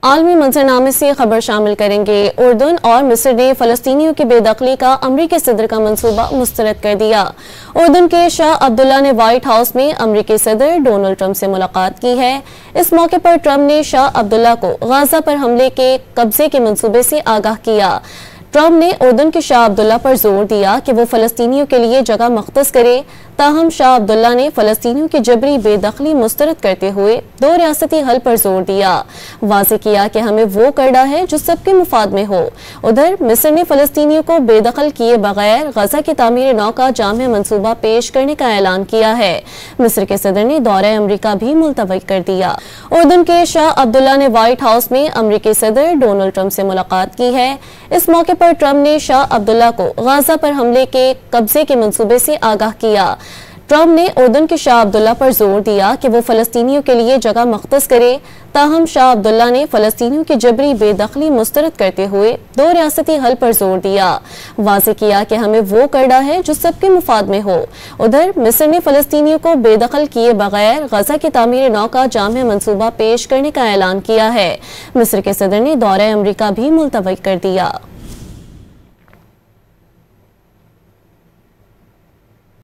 आलमी मंजरनामे से खबर शामिल करेंगे। उर्दन और मिस्र ने फ़लस्तीनियों की बेदखली का अमरीकी सदर का मंसूबा मुस्तरद कर दिया। उर्दन के शाह अब्दुल्ला ने व्हाइट हाउस में अमरीकी सदर डोनाल्ड ट्रंप से मुलाकात की है। इस मौके पर ट्रंप ने शाह अब्दुल्ला को गाजा पर हमले के कब्जे के मंसूबे से आगाह किया। ट्रंप ने उर्दन के शाह अब्दुल्ला पर जोर दिया कि वो फ़लस्तीनियों के लिए जगह मख्तस करे। ताहम शाह अब्दुल्ला ने फ़लस्तीनियों की जबरी बेदखली मुस्तरद करते हुए दो रियासती हल पर जोर दिया। वाज़ेह किया कि हमें वो करना है जो सबके मुफाद में हो। उधर मिस्र ने फ़लस्तीनियों को बेदखल किए बगैर गजा की तामीर नौ का जामिया मंसूबा पेश करने का ऐलान किया है। मिस्र के सदर ने दौरे अमरीका भी मुलतवी कर दिया। उर्दन के शाह अब्दुल्ला ने व्हाइट हाउस में अमरीकी सदर डोनाल्ड ट्रंप से मुलाकात की है। इस मौके पर ट्रंप ने शाह अब्दुल्ला को गाजा पर हमले के कब्जे के मंसूबे से आगाह किया। ट्रंप ने उर्दन के शाह अब्दुल्ला पर जोर दिया कि वो फ़लस्तीनियों के लिए जगह मख्तस करे। ताहम शाह अब्दुल्ला ने फ़लस्तीनियों की जबरी बेदखली मुस्तरद करते हुए दो रियासती हल पर जोर दिया। वाज़ेह किया कि हमें वो करना है जो सबके मुफाद में हो। उधर मिस्र ने फ़लस्तीनियों को बेदखल किए बगैर गजा की तामीर नौ का जामिया मंसूबा पेश करने का ऐलान किया है। मिस्र के सदर ने दौरे अमरीका भी मुलतवी कर दिया।